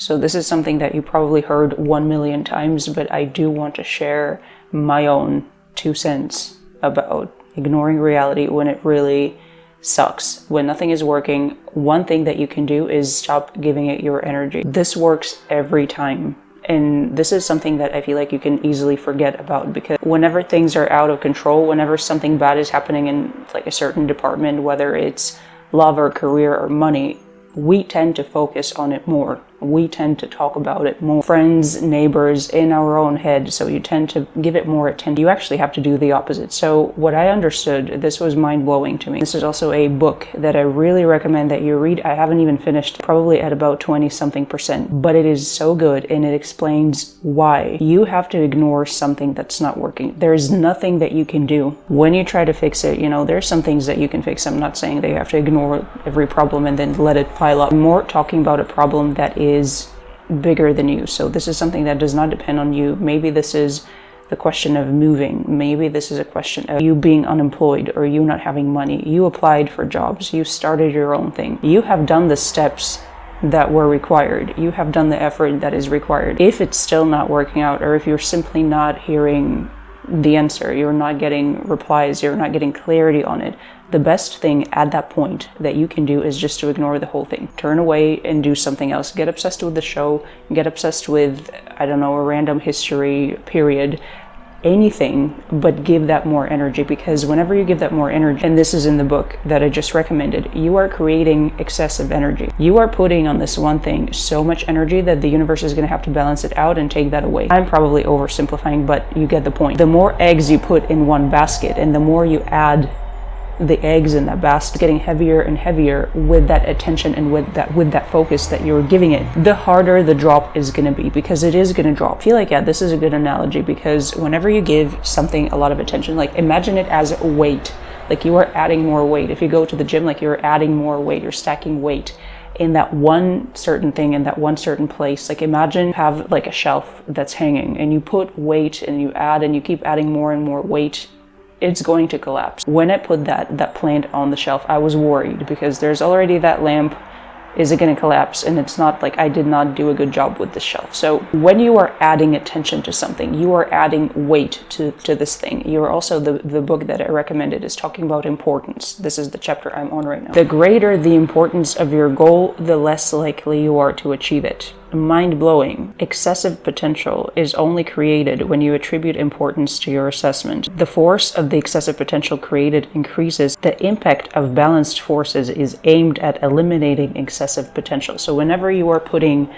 So this is something that you probably heard 1,000,000 times, but I do want to share my own 2 cents about ignoring reality when it really sucks. When nothing is working, one thing that you can do is stop giving it your energy. This works every time. And this is something that I feel like you can easily forget about, because whenever things are out of control, whenever something bad is happening in like a certain department, whether it's love or career or money, we tend to focus on it more. We tend to talk about it more. Friends, neighbors, in our own head. So you tend to give it more attention. You actually have to do the opposite. So what I understood, this was mind-blowing to me. This is also a book that I really recommend that you read. I haven't even finished, probably at about 20-something%, but it is so good, and it explains why you have to ignore something that's not working. There's nothing that you can do. When you try to fix it, there's some things that you can fix. I'm not saying that you have to ignore every problem and then let it pile up. I'm more talking about a problem that is bigger than you. So this is something that does not depend on you. Maybe this is the question of moving. Maybe this is a question of you being unemployed or you not having money. You applied for jobs. You started your own thing. You have done the steps that were required. You have done the effort that is required. If it's still not working out, or if you're simply not hearing the answer, you're not getting replies, you're not getting clarity on it, the best thing at that point that you can do is just to ignore the whole thing. Turn away and do something else. Get obsessed with the show, get obsessed with, I don't know, a random history period, anything, but give that more energy, because whenever you give that more energy, and this is in the book that I just recommended, you are creating excessive energy. You are putting on this one thing so much energy that the universe is going to have to balance it out and take that away. I'm probably oversimplifying, but you get the point. The more eggs you put in one basket, and the more you add the eggs in that basket, getting heavier and heavier with that attention and with that focus that you're giving it, the harder the drop is going to be, because it is going to drop. I feel like, yeah, this is a good analogy, because whenever you give something a lot of attention, like imagine it as weight, like you are adding more weight. If you go to the gym, like you're adding more weight, you're stacking weight in that one certain thing, in that one certain place. Like imagine you have like a shelf that's hanging, and you put weight and you add and you keep adding more and more weight, it's going to collapse. When I put that plant on the shelf, I was worried, because there's already that lamp. Is it going to collapse? And it's not like I did not do a good job with the shelf. So when you are adding attention to something, you are adding weight to this thing. You're also, the book that I recommended is talking about importance. This is the chapter I'm on right now. The greater the importance of your goal, the less likely you are to achieve it. Mind-blowing. Excessive potential is only created when you attribute importance to your assessment. The force of the excessive potential created increases. The impact of balanced forces is aimed at eliminating excessive potential. So whenever you are putting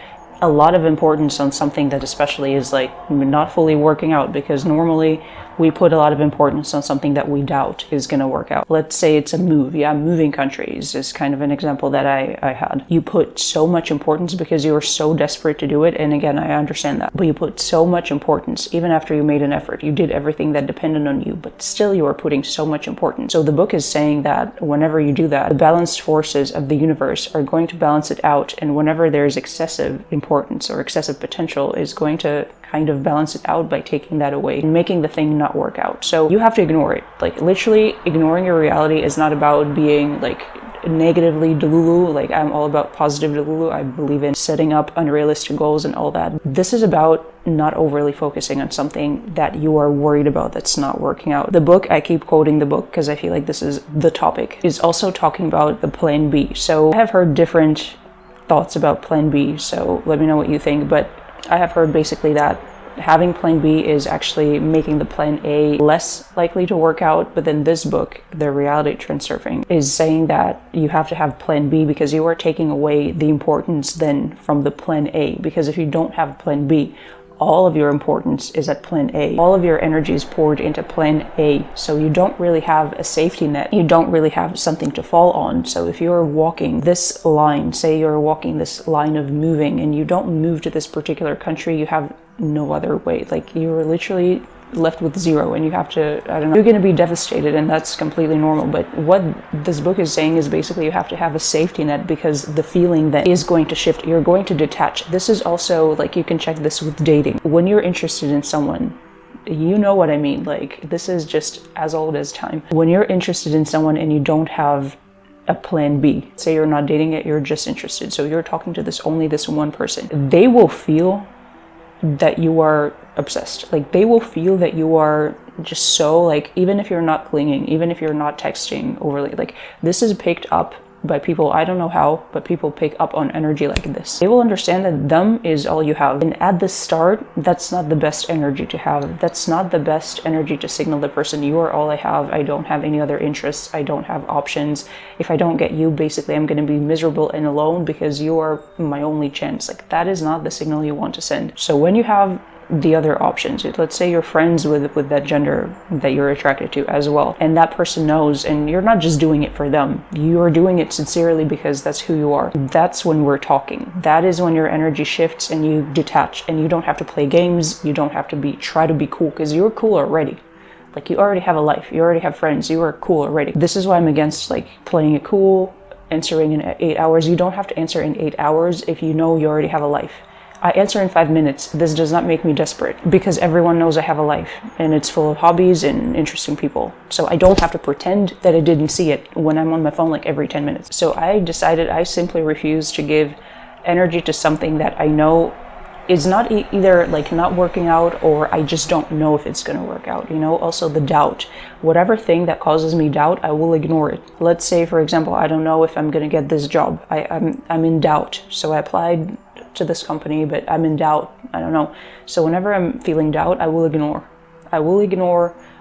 a lot of importance on something that especially is like not fully working out, because normally we put a lot of importance on something that we doubt is going to work out. Let's say it's a move. Yeah, moving countries is kind of an example that I had. You put so much importance because you were so desperate to do it. And again, I understand that. But you put so much importance, even after you made an effort. You did everything that depended on you, but still you are putting so much importance. So the book is saying that whenever you do that, the balanced forces of the universe are going to balance it out. And whenever there's excessive importance or excessive potential, is going to kind of balance it out by taking that away and making the thing not work out. So you have to ignore it. Like literally ignoring your reality is not about being like negatively delulu. Like I'm all about positive delulu. I believe in setting up unrealistic goals and all that. This is about not overly focusing on something that you are worried about that's not working out. The book, I keep quoting the book because I feel like this is the topic, is also talking about the plan B. So I have heard different thoughts about plan B, so let me know what you think, but I have heard basically that having plan B is actually making the plan A less likely to work out. But then this book, The Reality Transsurfing, is saying that you have to have plan B because you are taking away the importance then from the plan A. Because if you don't have plan B, all of your importance is at plan A. All of your energy is poured into plan A. So you don't really have a safety net. You don't really have something to fall on. So if you're walking this line, say you're walking this line of moving and you don't move to this particular country, you have no other way. Like you're literally left with zero and you have to, I don't know, you're going to be devastated, and that's completely normal. But what this book is saying is basically you have to have a safety net, because the feeling that is going to shift. You're going to detach. This is also like, you can check this with dating. When you're interested in someone, you know what I mean. Like this is just as old as time. When you're interested in someone and you don't have a plan B. Say you're not dating it, you're just interested. So you're talking to only this one person. They will feel that you are obsessed. Like, they will feel that you are just so, like, even if you're not clinging, even if you're not texting overly, like, this is picked up by people. I don't know how, but people pick up on energy like this. They will understand that them is all you have. And at the start, that's not the best energy to have. That's not the best energy to signal the person, you are all I have. I don't have any other interests. I don't have options. If I don't get you, basically I'm going to be miserable and alone because you are my only chance. Like, that is not the signal you want to send. So when you have the other options, let's say you're friends with that gender that you're attracted to as well, and that person knows, and you're not just doing it for them, you're doing it sincerely because that's who you are. That's when we're talking. That is when your energy shifts and you detach, and you don't have to play games. You don't have to try to be cool, because you're cool already. Like, you already have a life, you already have friends, you are cool already. This is why I'm against, like, playing it cool, answering in 8 hours. You don't have to answer in 8 hours if you know you already have a life. I answer in 5 minutes. This does not make me desperate, because everyone knows I have a life and it's full of hobbies and interesting people. So I don't have to pretend that I didn't see it when I'm on my phone like every 10 minutes. So I decided I simply refuse to give energy to something that I know is not either like not working out, or I just don't know if it's going to work out. You know, also the doubt, whatever thing that causes me doubt, I will ignore it. Let's say, for example, I don't know if I'm going to get this job. I'm in doubt. So I applied to this company, but I'm in doubt. I don't know. So whenever I'm feeling doubt, I will ignore.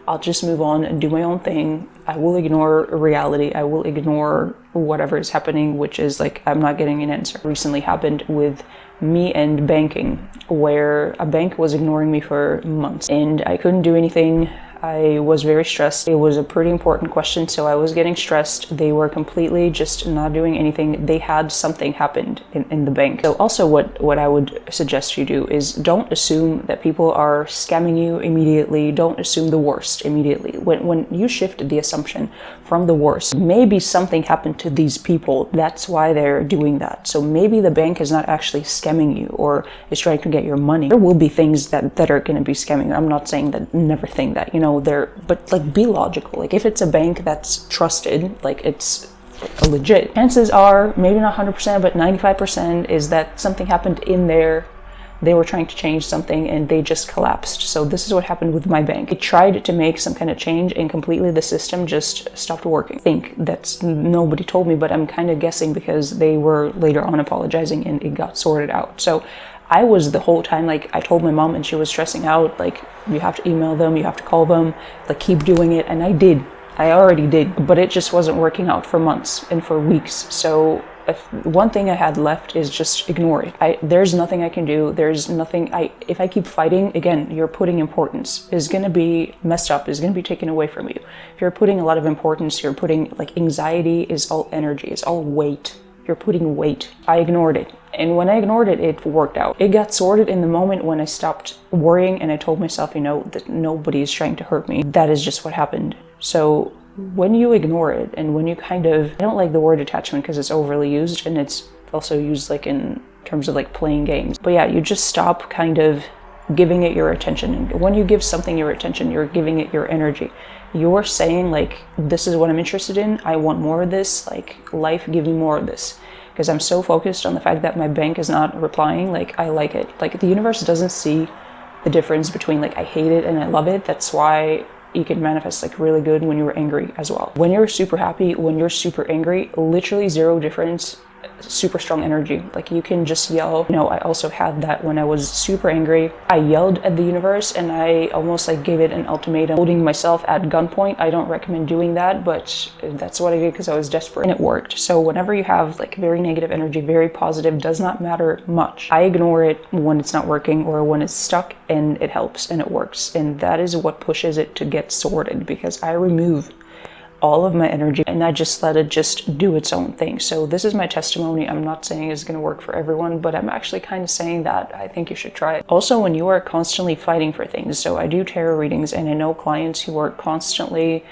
I'll just move on and do my own thing. I will ignore reality. I will ignore whatever is happening, which is like, I'm not getting an answer. Recently happened with me and banking, where a bank was ignoring me for months and I couldn't do anything. I was very stressed. It was a pretty important question, so I was getting stressed. They were completely just not doing anything. They had something happened in the bank. So also what I would suggest you do is don't assume that people are scamming you immediately. Don't assume the worst immediately. When you shift the assumption from the worst, maybe something happened to these people. That's why they're doing that. So maybe the bank is not actually scamming you or is trying to get your money. There will be things that are going to be scamming. I'm not saying that, never think that, you know, but like, be logical. Like, if it's a bank that's trusted, like, it's legit, chances are, maybe not 100%, but 95% is that something happened in there. They were trying to change something and they just collapsed. So this is what happened with my bank. It tried to make some kind of change and completely the system just stopped working. I think that's, nobody told me, but I'm kind of guessing because they were later on apologizing and it got sorted out. So I was the whole time, like, I told my mom and she was stressing out, like, you have to email them, you have to call them, like, keep doing it. And I already did, but it just wasn't working out for months and for weeks. So if one thing I had left is just ignore it. There's nothing I can do. There's nothing, if I keep fighting, again, you're putting importance is going to be messed up, is going to be taken away from you. If you're putting a lot of importance, you're putting, like, anxiety is all energy, it's all weight. You're putting weight. I ignored it. And when I ignored it, it worked out. It got sorted in the moment when I stopped worrying and I told myself, you know, that nobody is trying to hurt me. That is just what happened. So when you ignore it and when you kind of, I don't like the word detachment because it's overly used and it's also used like in terms of like playing games. But yeah, you just stop kind of giving it your attention. And when you give something your attention, you're giving it your energy. You're saying, like, this is what I'm interested in. I want more of this. Like, life, give me more of this. Because I'm so focused on the fact that my bank is not replying. Like, I like it. Like, the universe doesn't see the difference between, like, I hate it and I love it. That's why you can manifest, like, really good when you're angry as well. When you're super happy, when you're super angry, literally zero difference. Super strong energy. Like, you can just yell. You know, I also had that when I was super angry. I yelled at the universe and I almost like gave it an ultimatum, holding myself at gunpoint. I don't recommend doing that, but that's what I did because I was desperate and it worked. So whenever you have like very negative energy, very positive, does not matter much. I ignore it when it's not working or when it's stuck, and it helps and it works. And that is what pushes it to get sorted, because I remove all of my energy and I just let it just do its own thing. So this is my testimony. I'm not saying it's going to work for everyone, but I'm actually kind of saying that I think you should try it. Also, when you are constantly fighting for things, so I do tarot readings and I know clients who are constantly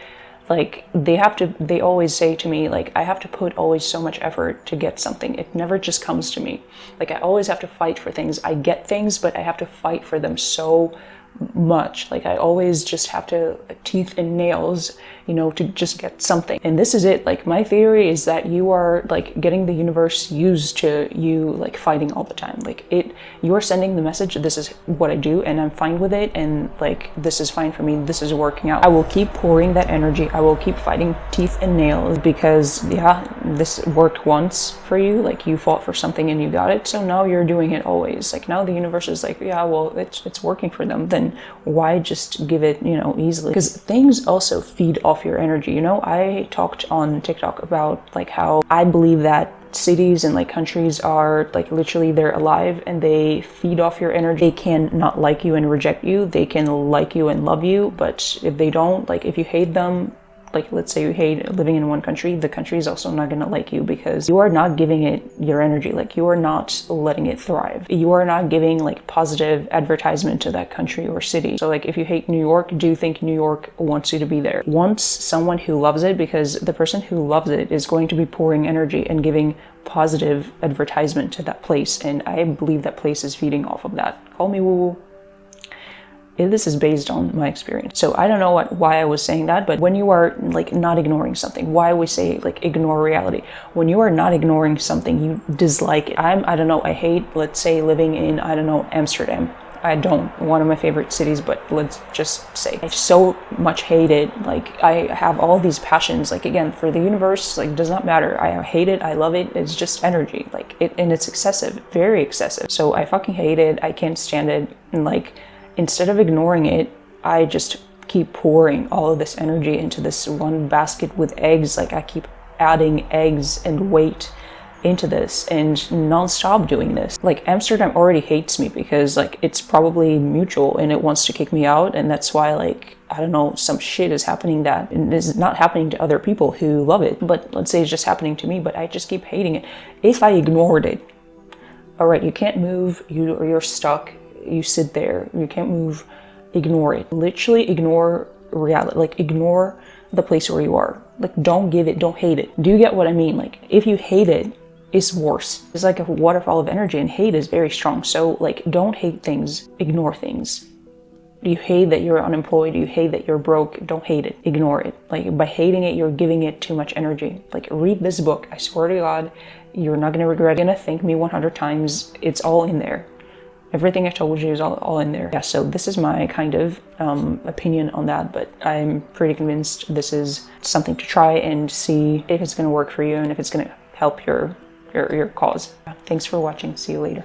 like, they always say to me, like, I have to put always so much effort to get something. It never just comes to me. Like, I always have to fight for things. I get things, but I have to fight for them so much. Like I always just have to teeth and nails, you know, to just get something. And this is it. Like my theory is that you are like getting the universe used to you like fighting all the time. Like you are sending the message, this is what I do and I'm fine with it, and like this is fine for me, this is working out. I will keep pouring that energy. I will keep fighting teeth and nails because yeah, this worked once for you. Like you fought for something and you got it, so now you're doing it always. Like now the universe is like, yeah, well, it's working for them, then why just give it, you know, easily? Because things also feed off your energy. You know, I talked on TikTok about like how I believe that cities and like countries are like literally they're alive and they feed off your energy. They can not like you and reject you, they can like you and love you, but if they don't, like if you hate them, like let's say you hate living in one country, the country is also not gonna like you because you are not giving it your energy. Like you are not letting it thrive. You are not giving like positive advertisement to that country or city. So like if you hate New York, do you think New York wants you to be there? Wants someone who loves it, because the person who loves it is going to be pouring energy and giving positive advertisement to that place. And I believe that place is feeding off of that. Call me woo-woo. This is based on my experience. So I don't know why I was saying that, but when you are like not ignoring something, why we say like ignore reality. When you are not ignoring something, you dislike it. I don't know, I hate, let's say living in, I don't know, Amsterdam. I don't, one of my favorite cities, but let's just say I so much hate it. Like I have all these passions, like again, for the universe, like does not matter. I hate it, I love it, it's just energy. Like it, and it's excessive, very excessive. So I fucking hate it, I can't stand it. And like, instead of ignoring it, I just keep pouring all of this energy into this one basket with eggs. Like I keep adding eggs and weight into this and non-stop doing this. Like Amsterdam already hates me because like it's probably mutual and it wants to kick me out, and that's why like I don't know, some shit is happening that is not happening to other people who love it, but let's say it's just happening to me, but I just keep hating it. If I ignored it, all right, you can't move, you're stuck, you sit there, you can't move, ignore it. Literally ignore reality, like ignore the place where you are. Like don't give it, don't hate it. Do you get what I mean? Like if you hate it, it's worse. It's like a waterfall of energy, and hate is very strong. So like don't hate things, ignore things. You hate that you're unemployed, you hate that you're broke, don't hate it, ignore it. Like by hating it, you're giving it too much energy. Like read this book, I swear to God, you're not gonna regret it. You're gonna thank me 100 times, it's all in there. Everything I told you is all in there. Yeah, so this is my kind of opinion on that, but I'm pretty convinced this is something to try and see if it's gonna work for you and if it's gonna help your cause. Thanks for watching, see you later.